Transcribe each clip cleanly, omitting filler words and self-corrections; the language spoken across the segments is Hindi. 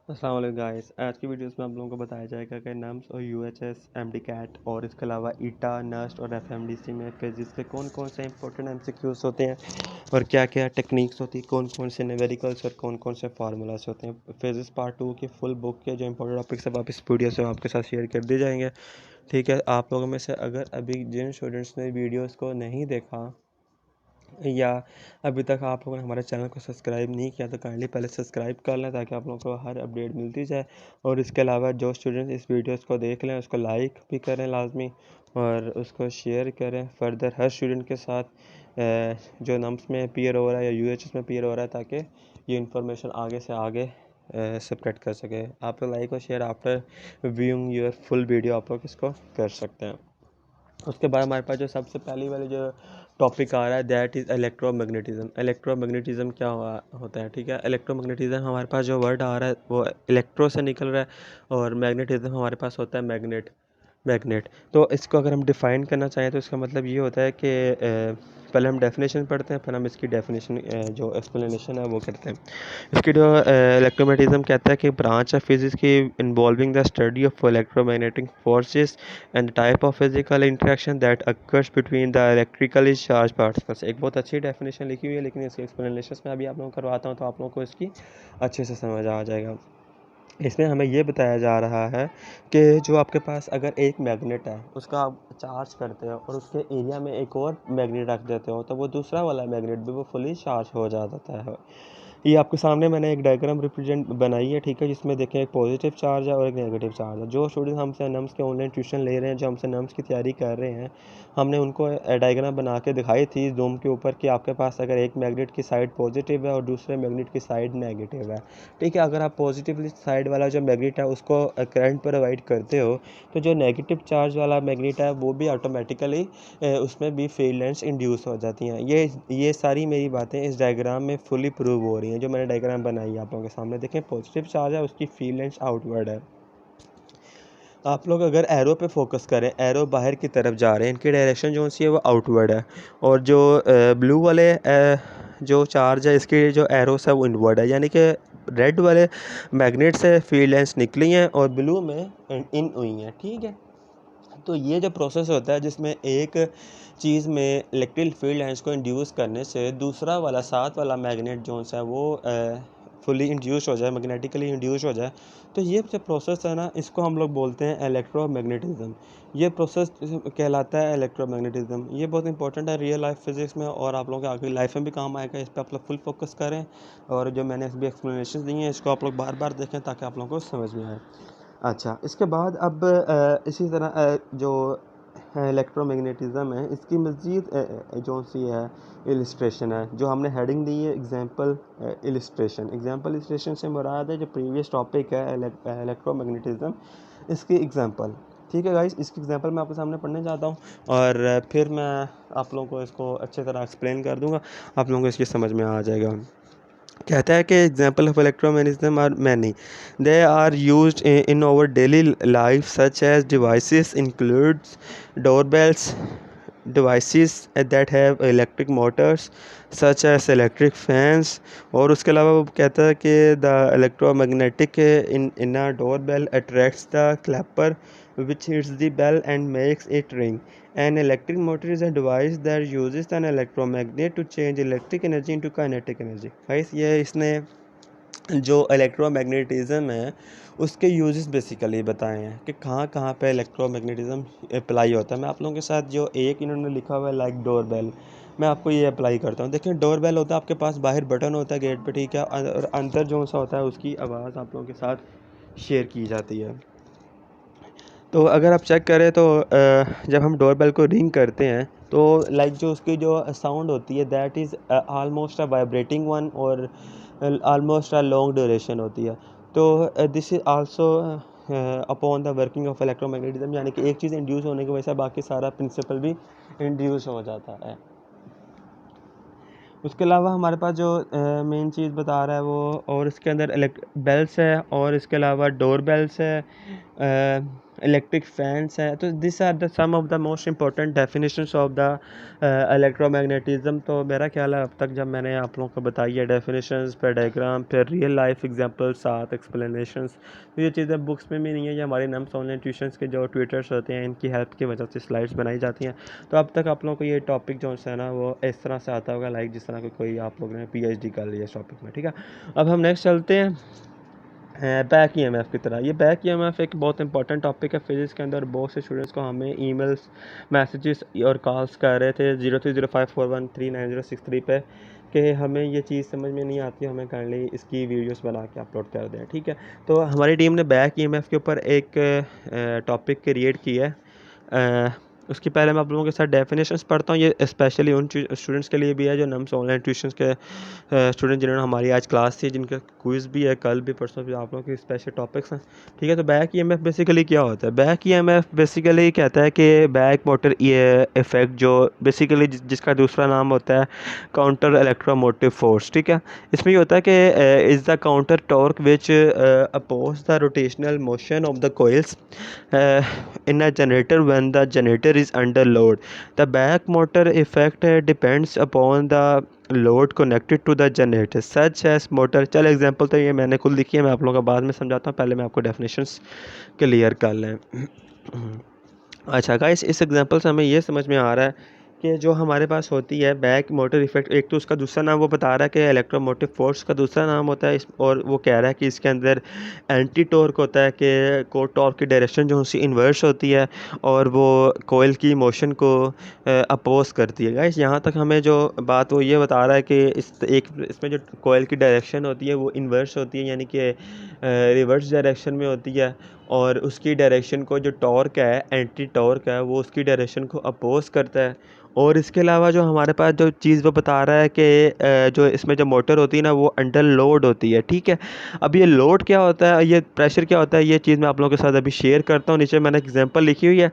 अस्सलाम वालेकुम गाइस। आज की वीडियोस में आप लोगों को बताया जाएगा कि नम्स और यूएचएस एमडी कैट और इसके अलावा ईटा नस्ट और एफएमडीसी में फिजिक्स के कौन कौन से इंपॉर्टेंट एमसीक्यूज होते हैं और क्या क्या टेक्निक्स होती है, कौन कौन से न्यूमेरिकल्स और कौन कौन से फार्मूलाज होते हैं। फिजिक्स पार्ट 2 की फुल बुक के जो इंपॉर्टेंट टॉपिक्स सब आप इस वीडियो से आपके साथ शेयर कर दिए जाएंगे। ठीक है, आप लोगों में से अगर अभी जिन स्टूडेंट्स ने वीडियोज़ को नहीं देखा या अभी तक आप लोगों ने हमारे चैनल को सब्सक्राइब नहीं किया तो काइंडली पहले सब्सक्राइब कर लें ताकि आप लोगों को हर अपडेट मिलती जाए। और इसके अलावा जो स्टूडेंट इस वीडियोस को देख लें उसको लाइक भी करें लाजमी और उसको शेयर करें फर्दर हर स्टूडेंट के साथ जो नम्स में पीयर हो रहा है या यूएचएस में पीयर हो रहा है, ताकि ये इन्फॉर्मेशन आगे से आगे स्प्रेड कर सके। आप लोग लाइक और share after viewing your full video आप लोग इसको कर सकते हैं। उसके बाद हमारे पास जो सबसे पहली वाली जो टॉपिक आ रहा है दैट इज़ इलेक्ट्रोमैग्नेटिज्म। इलेक्ट्रोमैग्नेटिज्म क्या होता है? ठीक है, इलेक्ट्रोमैग्नेटिज्म हमारे पास जो वर्ड आ रहा है वो इलेक्ट्रो से निकल रहा है और मैग्नेटिज्म हमारे पास होता है मैग्नेट। तो इसको अगर हम डिफ़ाइन करना चाहें तो इसका मतलब ये होता है कि पहले हम डेफिनेशन पढ़ते हैं, फिर हम इसकी डेफिनेशन जो एक्सप्लेनेशन है वो करते हैं। इसकी जो इलेक्ट्रोमैग्नेटिज्म कहता है कि ब्रांच ऑफ फिजिक्स की involving the study of electromagnetic forces and type of physical interaction that occurs between the electrically charge particles. एक बहुत अच्छी डेफिनेशन लिखी हुई है, लेकिन इसके एक्सप्लेनेशन में अभी आप लोगों को करवाता हूँ तो आप लोगों को इसकी अच्छे से समझ आ जाएगा। इसमें हमें ये बताया जा रहा है कि जो आपके पास अगर एक मैग्नेट है उसका आप चार्ज करते हो और उसके एरिया में एक और मैग्नेट रख देते हो तो वो दूसरा वाला मैग्नेट भी वो फुली चार्ज हो जाता है। ये आपके सामने मैंने एक डायग्राम रिप्रेजेंट बनाई है, ठीक है, जिसमें देखें एक पॉजिटिव चार्ज है और एक नेगेटिव चार्ज है। जो स्टूडेंट हमसे नम्स के ऑनलाइन ट्यूशन ले रहे हैं, जो हमसे नम्स की तैयारी कर रहे हैं, हमने उनको डायग्राम बना के दिखाई थी जूम के ऊपर कि आपके पास अगर एक मैग्नेट की साइड पॉजिटिव है और दूसरे मैग्नेट की साइड नेगेटिव है। ठीक है, अगर आप पॉजिटिवली साइड वाला जो मैग्नेट है उसको करंट प्रोवाइड करते हो तो जो नेगेटिव चार्ज वाला मैग्नेट है वो भी ऑटोमेटिकली उसमें भी फील्ड लाइंस इंड्यूस हो जाती हैं। ये सारी मेरी बातें इस डायग्राम में फुली प्रूव हो रही हैं। जो मैंने डायग्राम बनाई है आप लोगों के सामने देखें, पॉजिटिव चार्ज है उसकी फील्ड लाइंस आउटवर्ड है। आप लोग अगर एरो पे फोकस करें, एरो बाहर की तरफ जा रहे हैं, इनकी डायरेक्शन जो सी है वो आउटवर्ड है। और जो ब्लू वाले जो चार्ज है इसकी जो एरोस है वो इनवर्ड है, यानी कि रेड वाले मैग्नेट से फील्ड लाइंस निकली हैं और ब्लू में इन हुई हैं। ठीक है, तो ये जो प्रोसेस होता है जिसमें एक चीज़ में इलेक्ट्रिक फील्ड लाइंस को इंड्यूस करने से दूसरा वाला साथ वाला मैग्नेट जो है वो फुली इंड्यूस हो जाए, मैग्नेटिकली इंड्यूस हो जाए, तो ये जो प्रोसेस है ना इसको हम लोग बोलते हैं इलेक्ट्रोमैग्नेटिज्म। ये प्रोसेस कहलाता है इलेक्ट्रोमैग्नेटिज्म। ये बहुत इंपॉर्टेंट है रियल लाइफ फिजिक्स में और आप लोगों के आगे लाइफ में भी काम आएगा। इस पर आप लोग फुल फोकस करें और जो मैंने भी एक्सप्लेनेशन दी हैं इसको आप लोग बार बार देखें ताकि आप लोगों को समझ में आए। अच्छा, इसके बाद अब इसी तरह जो इलेक्ट्रोमैग्नेटिज्म है इसकी मज़ीद जो सी है इलिस्ट्रेशन है, जो हमने हेडिंग दी है एग्जांपल इलिस्ट्रेशन से मुराद है जो प्रीवियस टॉपिक है इलेक्ट्रोमैग्नेटिज्म, इसकी एग्जांपल। ठीक है गाइस, इसकी एग्जांपल मैं आपके सामने पढ़ने जाता हूँ और फिर मैं आप लोगों को इसको अच्छी तरह एक्सप्लेन कर दूँगा, आप लोगों को इसकी समझ में आ जाएगा। कहता है कि example of electromagnetism are many, they are used in our daily life such as devices includes doorbells, devices that have electric motors such as electric fans। और उसके अलावा वो कहता है कि the electromagnetic in a doorbell attracts the clapper which hits the bell and makes it ring। An electric motor is a device that uses an electromagnet to change electric energy into kinetic energy। Guys, ये इसने जो इलेक्ट्रोमैग्नेटिज्म है उसके यूजेस बेसिकली बताए हैं कि कहाँ कहाँ पे इलेक्ट्रोमैग्नेटिज्म अप्लाई होता है। मैं आप लोगों के साथ जो एक इन्होंने लिखा हुआ है लाइक डोरबेल, मैं आपको ये अप्लाई करता हूँ। देखिए, डोरबेल होता है आपके पास, बाहर बटन होता है गेट पे, ठीक है, और अंदर जो सा होता है उसकी आवाज़ आप लोगों के साथ शेयर की जाती है। तो अगर आप चेक करें तो जब हम डोरबेल को रिंग करते हैं तो लाइक जो उसकी जो साउंड होती है that is almost a vibrating one और आलमोस्ट अ लॉन्ग ड्यूरेशन होती है। तो this is also upon the working of electromagnetism, यानी कि एक चीज़ इंड्यूस होने की वजह से बाकी सारा प्रिंसिपल भी इंड्यूस हो जाता है। उसके अलावा हमारे पास जो मेन चीज़ बता रहा है वो, और इसके अंदर बेल्स है और इसके अलावा डोर बेल्स है इलेक्ट्रिक फैंस है। तो this are the some of the most important definitions of the electromagnetism. तो मेरा ख्याल है अब तक जब मैंने आप लोगों को बताई है डेफिनेशंस, फिर डायग्राम, फिर रियल लाइफ एग्जांपल, साथ एक्सप्लेनेशंस, तो ये चीज़ें बुक्स में भी नहीं है, ये हमारे नम्स ऑनलाइन ट्यूशन्स के जो ट्यूटर्स होते हैं इनकी हेल्प की वजह से स्लाइड्स बनाई जाती हैं। तो अब तक आप लोगों को ये टॉपिक जो है ना वो इस तरह से आता होगा, लाइक जिस तरह के कोई आप लोगों ने PhD कर लिया इस टॉपिक में, ठीक है। अब हम नेक्स्ट चलते हैं बैक EMF की तरह। ये बैक EMF एक बहुत इंपॉर्टेंट टॉपिक है फिजिक्स के अंदर। बहुत से स्टूडेंट्स को हमें ईमेल्स, मैसेजेस और कॉल्स कर रहे थे 0305413963 पे कि हमें ये चीज़ समझ में नहीं आती, हमें काइंडली इसकी वीडियोस बना के अपलोड कर दें, ठीक है। तो हमारी टीम ने बैक EMF के ऊपर एक टॉपिक क्रिएट किया है। उसके पहले मैं आप लोगों के साथ डेफिनेशंस पढ़ता हूँ। ये स्पेशली उन स्टूडेंट्स के लिए भी है जो नम्स ऑनलाइन ट्यूशन्स के स्टूडेंट जिन्होंने हमारी आज क्लास थी, जिनका क्विज़ भी है कल भी परसों भी, आप लोगों के स्पेशल टॉपिक्स हैं, ठीक है। तो बैक EMF बेसिकली क्या होता है? बैक EMF बेसिकली कहता है कि बैक मोटर इफेक्ट, जो बेसिकली जिसका दूसरा नाम होता है काउंटर इलेक्ट्रोमोटिव फोर्स, ठीक है। इसमें ये होता है कि is the counter torque which oppose the rotational motion of the coils in a generator when the generator is under load. The back motor effect depends upon the load connected to the generator such as motor. चल एग्जांपल तो ये मैंने खुद लिखी है, मैं आप लोगों को बाद में समझाता हूँ, पहले मैं आपको डेफिनेशंस क्लियर कर लें। अच्छा गाइस, इस एग्जांपल से हमें ये समझ में आ रहा है कि जो हमारे पास होती है बैक मोटर इफेक्ट, एक तो उसका दूसरा नाम वो बता रहा है कि इलेक्ट्रोमोटिव फोर्स का दूसरा नाम होता है और वो कह रहा है कि इसके अंदर एंटी टॉर्क होता है कि को टॉर्क की डायरेक्शन जो उसकी इन्वर्स होती है और वो कोयल की मोशन को अपोज करती है। गाइस यहाँ तक हमें जो बात वो ये बता रहा है कि इसमें जो कोयल की डायरेक्शन होती है वो इन्वर्स होती है, यानी कि रिवर्स डायरेक्शन में होती है, और उसकी डायरेक्शन को जो टॉर्क है, एंटी टॉर्क है, वो उसकी डायरेक्शन को अपोज करता है। और इसके अलावा जो हमारे पास जो चीज़ वो बता रहा है कि जो इसमें जो मोटर होती है ना वो अंडर लोड होती है, ठीक है। अब ये लोड क्या होता है, ये प्रेशर क्या होता है, ये चीज़ मैं आप लोगों के साथ अभी शेयर करता हूँ। नीचे मैंने एग्जांपल लिखी हुई है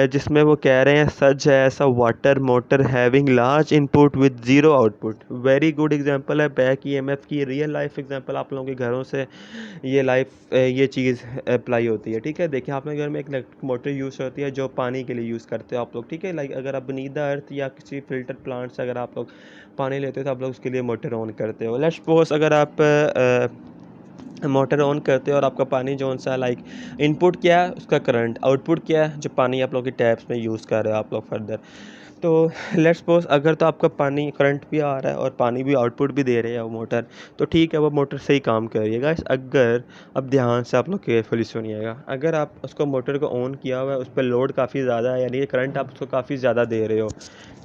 जिसमें वो कह रहे हैं सच है ऐसा water motor having large input with zero output. Very good example है बैक EMF की, रियल लाइफ एग्जांपल आप लोगों के घरों से ये चीज़ अप्लाई होती है, ठीक है। देखिए आपके घर में एक इलेक्ट्रिक मोटर यूज़ होती है जो पानी के लिए यूज़ करते हो आप लोग, ठीक है। लाइक अगर आप बनीथ द अर्थ या किसी फिल्टर प्लांट से अगर आप लोग पानी लेते हो तो आप लोग उसके लिए मोटर ऑन करते हो। लेट्स सपोज अगर आप मोटर ऑन करते हो और आपका पानी जो सा लाइक इनपुट क्या है उसका करंट, आउटपुट क्या है जो पानी आप लोग की टैप्स में यूज़ कर रहे हो आप लोग फर्दर। तो लेट्स सपोज अगर तो आपका पानी करंट भी आ रहा है और पानी भी आउटपुट भी दे रही है वो मोटर, तो ठीक है वो मोटर सही काम कर रही है। गाइस अगर अब ध्यान से आप लोग केयरफुली सुनिएगा, अगर आप उसको मोटर को ऑन किया हुआ है, उस पर लोड काफ़ी ज़्यादा है, यानी कि करंट आप उसको काफ़ी ज़्यादा दे रहे हो,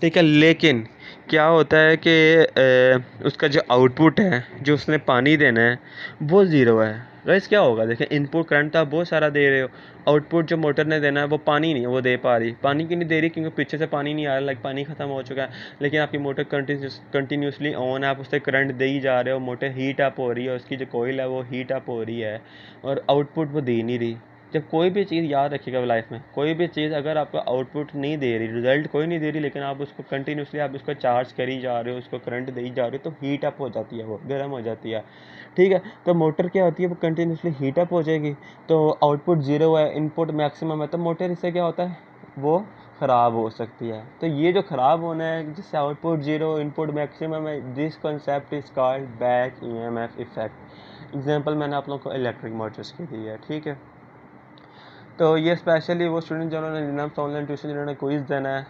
ठीक है। लेकिन क्या होता है कि उसका जो आउटपुट है, जो उसने पानी देना है, वो ज़ीरो है। गाइस क्या होगा, देखिए इनपुट करंट तो आप बहुत सारा दे रहे हो, आउटपुट जो मोटर ने देना है वो पानी नहीं है वो दे पा रही। पानी क्यों नहीं दे रही? क्योंकि पीछे से पानी नहीं आ रहा, लाइक पानी ख़त्म हो चुका है, लेकिन आपकी मोटर कंटिन्यूसली ऑन है, आप उससे करंट दे ही जा रहे हो, मोटर हीट अप हो रही है, उसकी जो कोयल है वो हीट अप हो रही है और आउटपुट वो दे नहीं रही। जब कोई भी चीज़ याद रखिएगा लाइफ में, कोई भी चीज़ अगर आपको आउटपुट नहीं दे रही, रिजल्ट कोई नहीं दे रही, लेकिन आप उसको कंटिन्यूसली आप उसको चार्ज करी जा रहे हो, उसको करंट दे ही जा रहे हो, तो हीट अप हो जाती है, वो गर्म हो जाती है, ठीक है। तो मोटर क्या होती है, वो कंटिन्यूसली हीट अप हो जाएगी, तो आउटपुट ज़ीरो है, इनपुट मैक्सिमम है, तो मोटर इससे क्या होता है वो ख़राब हो सकती है। तो ये जो ख़राब होना है जिससे आउटपुट ज़ीरो इनपुट मैक्सिमम है, this concept is called back EMF effect. Example मैंने आप लोगों को इलेक्ट्रिक मोटर्स की दी है, ठीक है। तो ये स्पेशली वो स्टूडेंट जिन्होंने नम्स ऑनलाइन ट्यूशन जिन्होंने क्विज़ देना है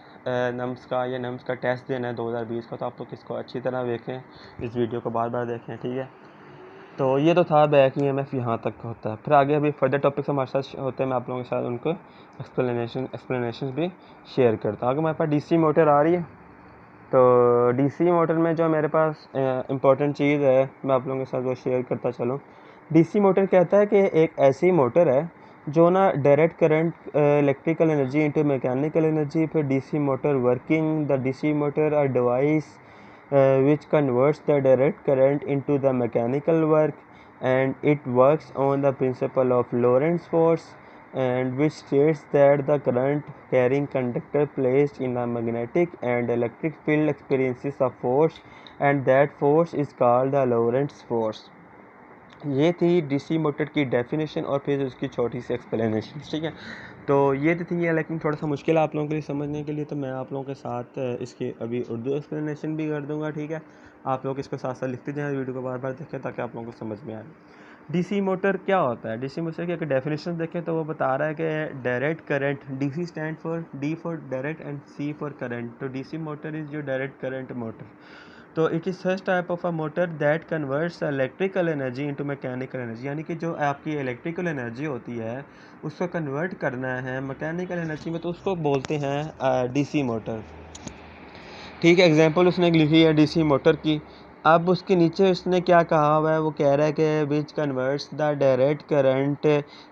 नम्स का या नम्स का टेस्ट देना है 2020 का, तो आप लोग इसको अच्छी तरह देखें, इस वीडियो को बार बार देखें, ठीक है। तो ये तो था बैक EMF, यहाँ तक होता है। फिर आगे अभी फर्दर टॉपिक्स हमारे साथ होते हैं, मैं आप लोगों के साथ उनको एक्सप्लेनेशन भी शेयर करता हूँ। अगर मेरे पास DC मोटर आ रही है, तो DC मोटर में जो मेरे पास इम्पोर्टेंट चीज़ है मैं आप लोगों के साथ वो शेयर करता चलूँ। DC मोटर कहता है कि एक ऐसी मोटर है जो ना direct current electrical energy into mechanical energy. फिर DC motor working, the DC motor are device which converts the direct current into the mechanical work, and it works on the principle of Lorentz force, and which states that the current carrying conductor placed in a magnetic and electric field experiences a force, and that force is called the Lorentz force. ये थी डीसी मोटर की डेफिनेशन और फिर उसकी छोटी सी एक्सप्लेनेशन, ठीक है। तो ये तो थी, लेकिन थोड़ा सा मुश्किल है आप लोगों के लिए समझने के लिए, तो मैं आप लोगों के साथ इसकी अभी उर्दू एक्सप्लेनेशन भी कर दूंगा, ठीक है। आप लोग इसको साथ साथ लिखते जाएं, वीडियो को बार बार देखें ताकि आप लोगों को समझ में आए। डीसी मोटर क्या होता है? डीसी मोटर की अगर डेफिनेशन देखें तो वो बता रहा है कि direct current, DC stand for D for direct and C for current. तो DC motor is your direct current motor. तो it is such type of a motor that converts electrical energy into mechanical energy, यानी कि जो आपकी इलेक्ट्रिकल एनर्जी होती है उसको कन्वर्ट करना है मैकेनिकल एनर्जी में, तो उसको बोलते हैं डीसी मोटर, ठीक है। एग्जांपल उसने लिखी है डीसी मोटर की। अब उसके नीचे उसने क्या कहा हुआ है, वो कह रहा है कि which converts the direct current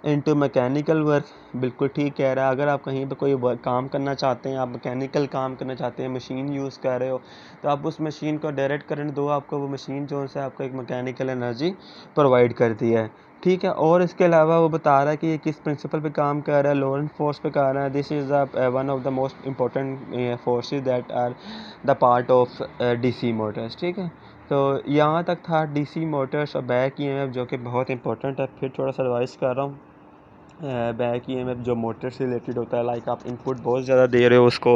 into mechanical work. बिल्कुल ठीक कह रहा है। अगर आप कहीं पे कोई काम करना चाहते हैं, आप मैकेनिकल काम करना चाहते हैं, मशीन यूज़ कर रहे हो, तो आप उस मशीन को डायरेक्ट करंट दो, आपको वो मशीन जो है आपको एक मैकेनिकल एनर्जी प्रोवाइड करती है, ठीक है। और इसके अलावा वो बता रहा है कि ये किस प्रिंसिपल पे काम कर रहा है, लॉरेंट फोर्स पे कर रहा है। This is one of the most important forces that are the part of DC motors, ठीक है। तो यहाँ तक था डीसी मोटर्स और बैक ईएमएफ, जो कि बहुत इंपॉर्टेंट है। फिर थोड़ा सा रिवाइज कर रहा हूँ। बैक ईएमएफ जो मोटर से रिलेटेड होता है, लाइक आप इनपुट बहुत ज़्यादा दे रहे हो उसको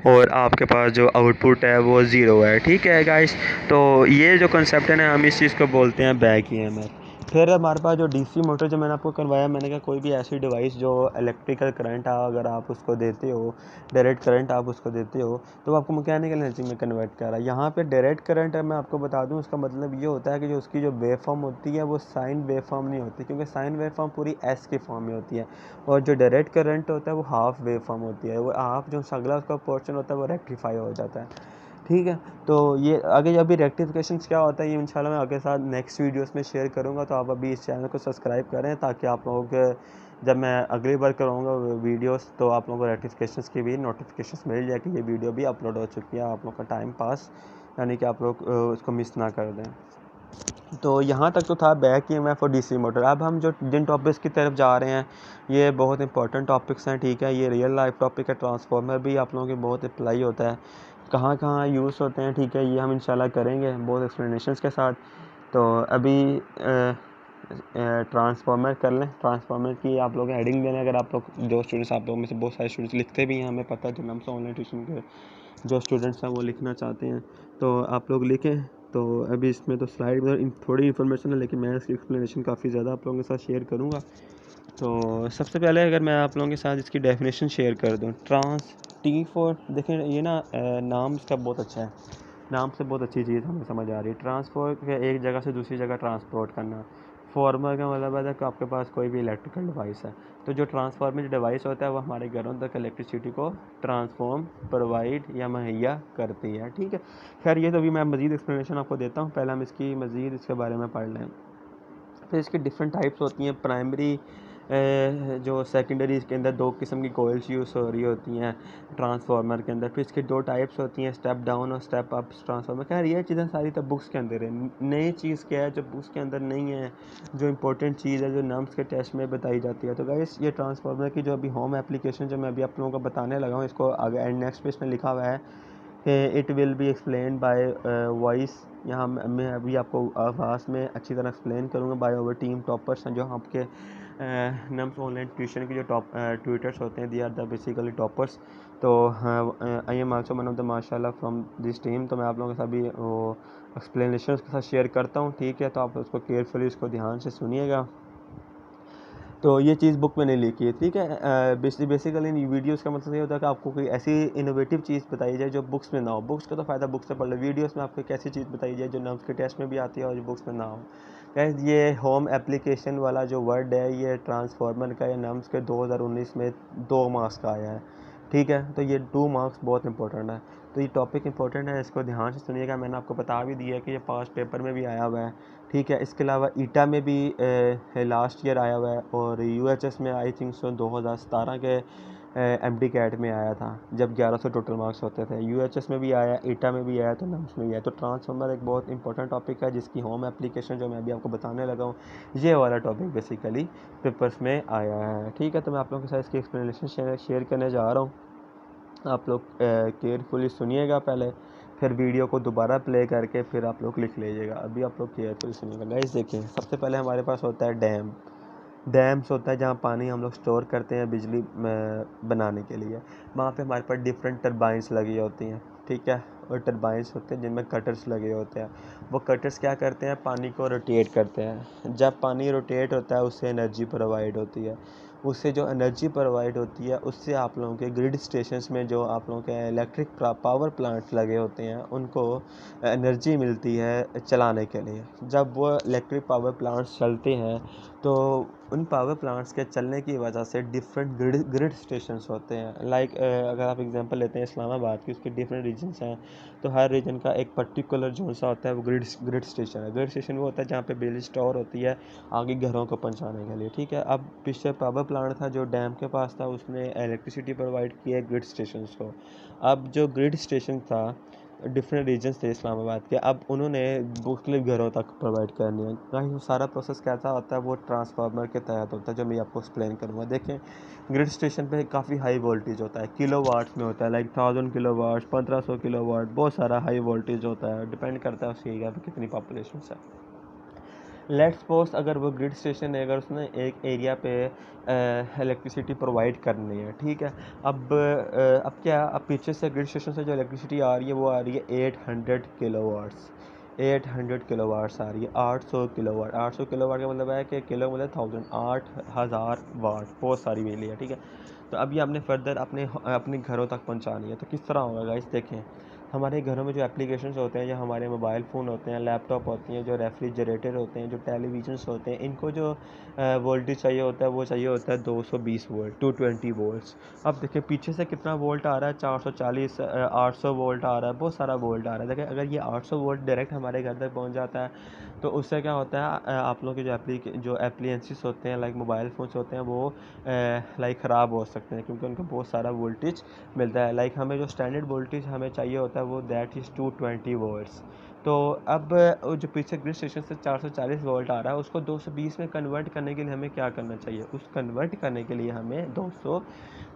और आपके पास जो आउटपुट है वो ज़ीरो है, ठीक है गाइस। तो ये जो कंसेप्ट है ना, हम इस चीज़ को बोलते हैं बैक ईएमएफ। फिर हमारे पास जो डीसी मोटर जो मैंने आपको करवाया, मैंने कहा कोई भी ऐसी डिवाइस जो इलेक्ट्रिकल करंट अगर आप उसको देते हो, डायरेक्ट करंट आप उसको देते हो, तो वो आपको मैकेनिकल एनर्जी में कन्वर्ट कर रहा है। यहाँ पे डायरेक्ट करंट है, मैं आपको बता दूँ उसका मतलब ये होता है कि जो उसकी जो वेव फॉर्म होती है वो साइन वेव फॉर्म नहीं होती, क्योंकि साइन वेव फॉर्म पूरी एस की फॉर्म में होती है, और जो डायरेक्ट करंट होता है वो हाफ वेव फॉर्म होती है। वो हाफ जो अगला उसका पोर्शन होता है वो रेक्टिफाई हो जाता है, ठीक है। तो ये आगे अभी रेक्टिफिकेशन क्या होता है ये इंशाल्लाह मैं आगे साथ नेक्स्ट वीडियोस में शेयर करूँगा। तो आप अभी इस चैनल को सब्सक्राइब करें ताकि आप लोग जब मैं अगली बार कराऊँगा वीडियोस तो आप लोगों को रेक्टिफिकेशंस की भी नोटिफिकेशंस मिल जाए कि ये वीडियो भी अपलोड हो चुकी है। आप लोग का टाइम पास, यानी कि आप लोग उसको मिस ना कर दें। तो यहाँ तक तो था बैक ईएमएफ और डीसी मोटर। अब हम जो जिन टॉपिक्स की तरफ जा रहे हैं ये बहुत इंपॉर्टेंट टॉपिक्स हैं, ठीक है। ये रियल लाइफ टॉपिक है। ट्रांसफार्मर भी आप लोगों की बहुत अप्लाई होता है, कहाँ कहाँ यूज़ होते हैं, ठीक है। ये हम इंशाल्लाह करेंगे बहुत एक्सप्लेनेशंस के साथ। तो अभी ट्रांसफार्मर कर लें। ट्रांसफार्मर की आप लोग हेडिंग देना, अगर आप लोग जो स्टूडेंट्स, आप लोगों में से बहुत सारे स्टूडेंट्स लिखते भी हैं, हमें पता है, जो नाम से ऑनलाइन ट्यूशन के जो स्टूडेंट्स हैं वो लिखना चाहते हैं, तो आप लोग लिखें। तो अभी इसमें तो स्लाइड में थोड़ी इन्फॉर्मेशन है, लेकिन मैं इसकी एक्सप्लेनेशन काफ़ी ज़्यादा आप लोगों के साथ शेयर करूँगा। तो सबसे पहले अगर मैं आप लोगों के साथ इसकी डेफिनेशन शेयर कर दूँ, ट्रांस टी फॉर, देखें ये ना नाम इसका बहुत अच्छा है, नाम से बहुत अच्छी चीज़ हमें समझ आ रही है। ट्रांसपोर्ट एक जगह से दूसरी जगह ट्रांसपोर्ट करना। फॉर्मर का मतलब है कि आपके पास कोई भी इलेक्ट्रिकल डिवाइस है, तो जो ट्रांसफार्मर डिवाइस होता है वो हमारे घरों तक इलेक्ट्रिसिटी को ट्रांसफॉर्म प्रोवाइड या मुहैया करती है, ठीक है। खैर ये तो अभी मैं मज़ीद एक्सप्लेनेशन आपको देता हूँ, पहले हम इसकी मज़ीद इसके बारे में पढ़ लें। फिर इसकी डिफरेंट टाइप्स होती हैं। प्राइमरी जो सेकेंडरी, इसके अंदर दो किस्म की कोयल्स यूज़ हो रही होती हैं ट्रांसफार्मर के अंदर। फिर इसकी दो टाइप्स होती हैं, स्टेप डाउन और स्टेप अप ट्रांसफार्मर। खैर ये चीज़ें सारी तो बुक्स के अंदर है। नई चीज़ क्या है जो बुक्स के अंदर नहीं है, जो इंपॉर्टेंट चीज़ है जो नम्स के टेस्ट में बताई जाती है। तो गाइस ये ट्रांसफार्मर की जो अभी होम एप्लीकेशन जो मैं अभी आप लोगों को बताने लगा हूँ, इसको आगे नेक्स्ट पेज में लिखा हुआ है, it will be explain by voice. यहाँ मैं अभी आपको आवाज़ में अच्छी तरह एक्सप्लेन करूँगा बाय ओवर टीम टॉपर्स हैं जो आपके नम्स ऑनलाइन ट्यूशन के जो टॉप ट्विटर्स होते हैं, they are the basically toppers. तो I am also one of the माशाल्लाह फ्रॉम दिस टीम। तो मैं आप लोगों के साथ भी वो एक्सप्लेनेशन के साथ शेयर करता हूँ, ठीक है। तो आप उसको केयरफुली इसको ध्यान से सुनिएगा। तो ये चीज़ बुक में नहीं लिखी है, ठीक है। बेसिकली इन वीडियोस का मतलब ये होता है कि आपको कोई ऐसी इनोवेटिव चीज़ बताई जाए जो बुक्स में ना हो। बुक्स का तो फ़ायदा बुक्स से पढ़ लो, वीडियोस में आपको एक ऐसी चीज़ बताई जाए जो नम्स के टेस्ट में भी आती है और जो बुक्स में ना हो। गाइस ये होम एप्लीकेशन वाला जो वर्ड है ये ट्रांसफार्मर का या नम्स के 2019 में 2 मार्क्स का आया है, ठीक है। तो ये 2 मार्क्स बहुत इंपॉर्टेंट है। तो ये टॉपिक इंपॉर्टेंट है, इसको ध्यान से सुनिएगा। मैंने आपको बता भी दिया है कि ये पास्ट पेपर में भी आया हुआ है, ठीक है। इसके अलावा ईटा में भी लास्ट ईयर आया हुआ है, और यूएचएस में आई थिंक सो 2017 के एमडी कैट में आया था, जब 1100 टोटल मार्क्स होते थे। यूएचएस में भी आया, ईटा में भी आया, तो नम्स में भी आया। तो ट्रांसफार्मर एक बहुत इंपॉर्टेंट टॉपिक है जिसकी होम एप्लीकेशन जो मैं अभी आपको बताने लगा हूँ, ये वाला टॉपिक बेसिकली पेपर्स में आया है, ठीक है। तो मैं आप लोगों के साथ इसकी एक्सप्लेनेशन शेयर करने जा रहा हूँ। आप लोग केयरफुली सुनिएगा पहले, फिर वीडियो को दोबारा प्ले करके फिर आप लोग लिख लीजिएगा। अभी आप लोग केयरफुल सुनिएगा गाइस। देखिए, सबसे पहले हमारे पास होता है डैम्स होता है जहाँ पानी हम लोग स्टोर करते हैं बिजली बनाने के लिए। वहाँ पे हमारे पास डिफरेंट टरबाइंस लगी होती हैं, ठीक है। और टरबाइंस होते हैं जिनमें कटर्स लगे होते हैं। वो कटर्स क्या करते हैं, पानी को रोटेट करते हैं। जब पानी रोटेट होता है उससे एनर्जी प्रोवाइड होती है। उससे जो एनर्जी प्रोवाइड होती है उससे आप लोगों के ग्रिड स्टेशंस में जो आप लोगों के इलेक्ट्रिक पावर प्लांट्स लगे होते हैं उनको एनर्जी मिलती है चलाने के लिए। जब वो इलेक्ट्रिक पावर प्लांट्स चलते हैं तो उन पावर प्लांट्स के चलने की वजह से डिफरेंट ग्रिड स्टेशंस होते हैं। लाइक अगर आप एग्जांपल लेते हैं इस्लामाबाद की, उसके डिफरेंट रीजन्स हैं। तो हर रीजन का एक पर्टिकुलर जोन सा होता है, वो ग्रिड स्टेशन है। ग्रिड स्टेशन वो होता है जहाँ पे बिजली स्टोर होती है आगे घरों को पहुँचाने के लिए, ठीक है। अब पीछे पावर प्लांट था जो डैम के पास था, उसने इलेक्ट्रिसिटी प्रोवाइड की है ग्रिड स्टेशन को। अब जो ग्रिड स्टेशन था डिफरेंट रीजन्स थे इस्लामाबाद के, अब उन्होंने मुख्तलिफ घरों तक प्रोवाइड करनी है। गाइस वो सारा प्रोसेस कैसा होता है, वो ट्रांसफार्मर के तहत होता है जो मैं आपको एक्सप्लेन करूँगा। देखें, ग्रिड स्टेशन पे काफ़ी हाई वोल्टेज होता है, किलो वाट्स में होता है, like 1000 kilowatt, 1500 kilowatt, बहुत सारा हाई वोल्टेज होता है। डिपेंड करता है उस एरिया पर कितनी पॉपुलेशन है। लेट्स सपोज अगर वो ग्रिड स्टेशन है, अगर उसने एक एरिया पे इलेक्ट्रिसिटी प्रोवाइड करनी है, ठीक है। अब क्या, अब पीछे से ग्रिड स्टेशन से जो इलेक्ट्रिसिटी आ रही है वो आ रही है 800 किलोवाट्स। 800 किलोवाट्स आ रही है, 800 किलोवाट। 800 किलोवाट का मतलब है कि किलो मतलब 1000, 8000 वाट, बहुत सारी बिजली है, ठीक है। तो अभी आपने फर्दर अपने घरों तक पहुंचानी है, तो किस तरह होगा गाइस। देखें, हमारे घरों में जो एप्लीकेशंस होते हैं, जो हमारे मोबाइल फ़ोन होते हैं, लैपटॉप होती हैं, जो रेफ्रिजरेटर होते हैं, जो टेलीविजन्स होते हैं, इनको जो वोल्टेज चाहिए होता है वो चाहिए होता है 220 वोल्ट, 220 वोल्ट्स। अब देखिए पीछे से कितना वोल्ट आ रहा है, 440, 800 वोल्ट आ रहा है, बहुत सारा वोल्ट आ रहा है। देखिए अगर ये 800 वोल्ट डायरेक्ट हमारे घर तक पहुंच जाता है तो उससे क्या होता है, आप लोगों के जो एप्लीएंसेस होते हैं, लाइक मोबाइल फ़ोन्स होते हैं, वो लाइक ख़राब हो सकते हैं क्योंकि उनको बहुत सारा वोल्टेज मिलता है। लाइक हमें जो स्टैंडर्ड वोल्टेज हमें चाहिए होता है वो दैट इज़ 220 वोल्ट्स। तो अब जो पीछे ग्रिड स्टेशन से 440 वोल्ट आ रहा है उसको 220 में कन्वर्ट करने के लिए हमें क्या करना चाहिए, उस कन्वर्ट करने के लिए हमें 200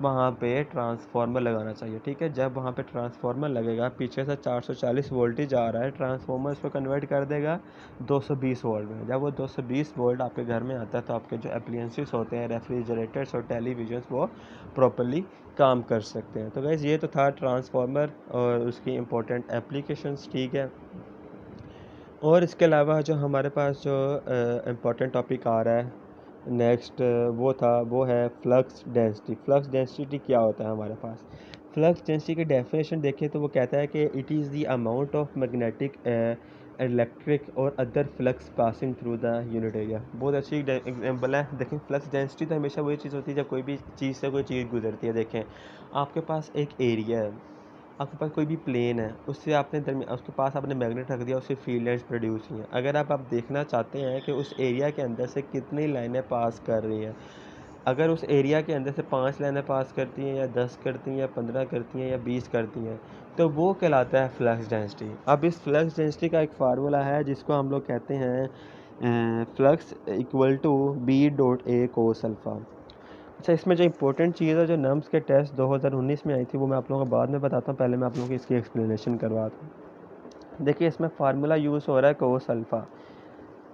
वहाँ पे ट्रांसफार्मर लगाना चाहिए, ठीक है। जब वहाँ पे ट्रांसफार्मर लगेगा, पीछे से 440 वोल्टेज आ रहा है, ट्रांसफार्मर इसको कन्वर्ट कर देगा 220 वोल्ट में। जब वो 220 वोल्ट आपके घर में आता है तो आपके जो एप्लियंसेस होते हैं, रेफ्रिजरेटर्स और टेलीविजन्स, वो प्रॉपर्ली काम कर सकते हैं। तो गाइस ये तो था ट्रांसफार्मर और उसकी इम्पोर्टेंट एप्लीकेशंस, ठीक है। और इसके अलावा जो हमारे पास जो इम्पोर्टेंट टॉपिक आ रहा है नेक्स्ट, वो है फ्लक्स डेंसिटी। फ्लक्स डेंसिटी क्या होता है हमारे पास। फ्लक्स डेंसिटी की डेफिनेशन देखें तो वो कहता है कि it is the amount of magnetic, electric और other flux passing through the unit area. बहुत अच्छी एग्जाम्पल है। देखें, फ्लक्स डेंसिटी तो हमेशा वही चीज़ होती है जब कोई भी चीज़ से कोई चीज़ गुजरती है। देखें, आपके पास एक एरिया है, आपके पास कोई भी प्लेन है, उससे आपने उसके पास आपने मैग्नेट रख दिया, उससे फील्ड लाइन्स प्रोड्यूस हुई हैं। अगर आप देखना चाहते हैं कि उस एरिया के अंदर से कितनी लाइनें पास कर रही हैं, अगर उस एरिया के अंदर से 5 लाइनें पास करती हैं या 10 करती हैं या 15 करती हैं या 20 करती हैं, तो वो कहलाता है फ्लक्स डेंसिटी। अब इस फ्लक्स डेंसिटी का एक फार्मूला है जिसको हम लोग कहते हैं flux equal to B dot A cos alpha. अच्छा, इसमें जो इंपॉर्टेंट चीज़ है, जो नम्स के टेस्ट 2019 में आई थी, वो मैं आप लोगों को बाद में बताता हूँ। पहले मैं आप लोगों को इसकी एक्सप्लेनेशन करवाता हूँ। देखिए, इसमें फार्मूला यूज़ हो रहा है कोस अल्फ़ा।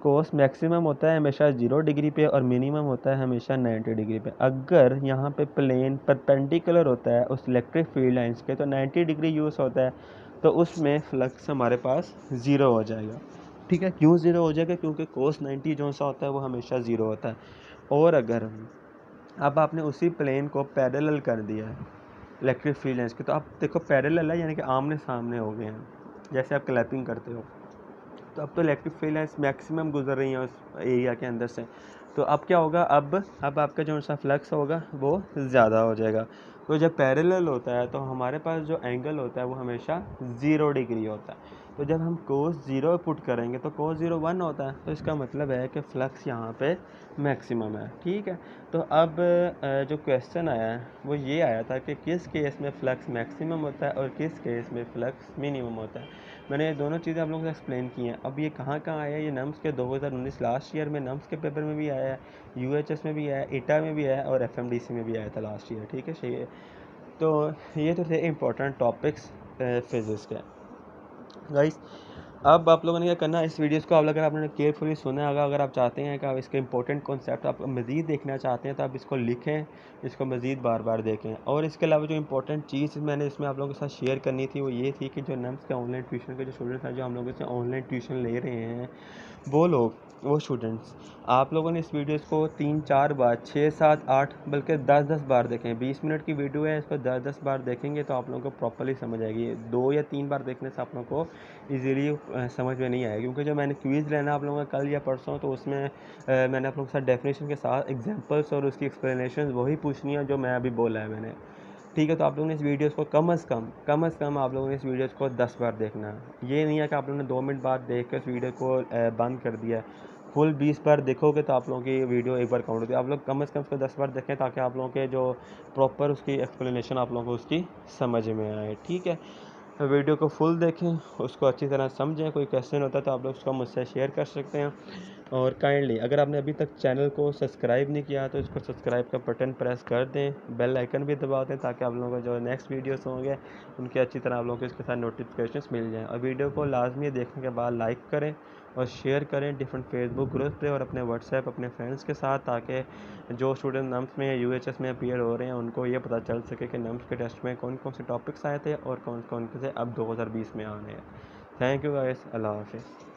कोस मैक्सिमम होता है हमेशा 0 डिग्री पे और मिनिमम होता है हमेशा 90 डिग्री पे। अगर यहाँ पे प्लेन परपेंडिकुलर होता है उस इलेक्ट्रिक फील्ड लाइंस के, तो 90 डिग्री यूज़ होता है, तो उसमें फ्लक्स हमारे पास 0 हो जाएगा, ठीक है। क्यों 0 हो जाएगा, क्योंकि कोस 90 जो सा होता है वो हमेशा 0 होता है। और अगर अब आपने उसी प्लेन को पैरेलल कर दिया है इलेक्ट्रिक फील्ड लाइंस के, तो आप देखो पैरेलल है यानी कि आमने सामने हो गए हैं, जैसे आप क्लैपिंग करते हो। तो अब तो इलेक्ट्रिक फील्ड लाइंस मैक्सिमम गुजर रही हैं उस एरिया के अंदर से, तो अब क्या होगा, अब आपका जो सा फ्लक्स होगा वो ज़्यादा हो जाएगा। तो जब पैरेलल होता है तो हमारे पास जो एंगल होता है वो हमेशा 0 डिग्री होता है। तो जब हम कोस 0 पुट करेंगे तो कोस 0 1 होता है, तो इसका मतलब है कि फ्लक्स यहाँ पे मैक्सिमम है, ठीक है। तो अब जो क्वेश्चन आया है वो ये आया था कि किस केस में फ्लक्स मैक्सिमम होता है और किस केस में फ्लक्स मिनिमम होता है। मैंने ये दोनों चीज़ें आप लोगों को एक्सप्लेन की हैं। अब ये कहाँ आया है, ये नम्स के 2019 लास्ट ईयर में नम्स के पेपर में भी आया है, यूएचएस में भी आया है, ईटा में भी आया है और एफएमडीसी में भी आया था लास्ट ईयर, ठीक है। सही है। तो ये तो थे इम्पोर्टेंट टॉपिक्स फिज़िक्स के। गाइस अब आप लोगों ने क्या करना है, इस वीडियोस को आप अगर आपने केयरफुली सुना होगा, अगर आप चाहते हैं कि आप इसके इंपॉर्टेंट कॉन्सेप्ट आप मज़ीद देखना चाहते हैं तो आप इसको लिखें, इसको मज़ीद बार बार देखें। और इसके अलावा जो इंपॉर्टेंट चीज़ मैंने इसमें आप लोगों के साथ शेयर करनी थी वो ये थी कि जो नम्स के ऑनलाइन ट्यूशन के जो स्टूडेंट्स हैं, जो हम लोगों से ऑनलाइन ट्यूशन ले रहे हैं, वो स्टूडेंट्स आप लोगों ने इस वीडियोस को 3-4 बार, 6-7-8 बल्कि 10-10 बार देखें। 20 मिनट की वीडियो है, इसको 10-10 बार देखेंगे तो आप लोगों को प्रॉपर्ली समझ आएगी। 2 या 3 बार देखने से आप लोगों को ईज़िली समझ में नहीं आएगी, क्योंकि जो मैंने क्विज़ लेना आप लोगों का कल या परसों, तो उसमें मैंने आप लोगों के साथ डेफिनेशन के साथ एग्जांपल्स और उसकी एक्सप्लेनेशन वही पूछनी है जो मैं अभी बोला है मैंने। ठीक है, तो आप लोगों ने इस वीडियोस को कम से कम आप लोगों ने इस वीडियोस को 10 बार देखना है। ये नहीं है कि आप लोगों ने 2 मिनट बाद देख कर इस वीडियो को बंद कर दिया है। फुल 20 बार देखोगे तो आप लोगों की वीडियो एक बार काउंट होती है। आप लोग कम से कम उसको 10 बार देखें ताकि आप लोगों के जो प्रॉपर उसकी एक्सप्लेनेशन आप लोगों को उसकी समझ में आए। ठीक है, तो वीडियो को फुल देखें, उसको अच्छी तरह समझें। कोई क्वेश्चन होता है तो आप लोग उसको मुझसे शेयर कर सकते हैं। और काइंडली अगर आपने अभी तक चैनल को सब्सक्राइब नहीं किया तो इसको सब्सक्राइब का बटन प्रेस कर दें, बेल आइकन भी दबा दें ताकि आप लोगों को जो नेक्स्ट वीडियोस होंगे उनकी अच्छी तरह आप लोगों को इसके साथ नोटिफिकेशंस मिल जाएँ। और वीडियो को लाजमी देखने के बाद लाइक करें और शेयर करें डिफरेंट फेसबुक ग्रुप पे और अपने व्हाट्सएप अपने फ्रेंड्स के साथ, ताकि जो स्टूडेंट नम्स में या यूएचएस में अपीयर हो रहे हैं उनको ये पता चल सके कि नम्स के टेस्ट में कौन कौन से टॉपिक्स आए थे और कौन कौन से अब 2020 में आने हैं। थैंक यू गाइस, अल्लाह हाफिज़।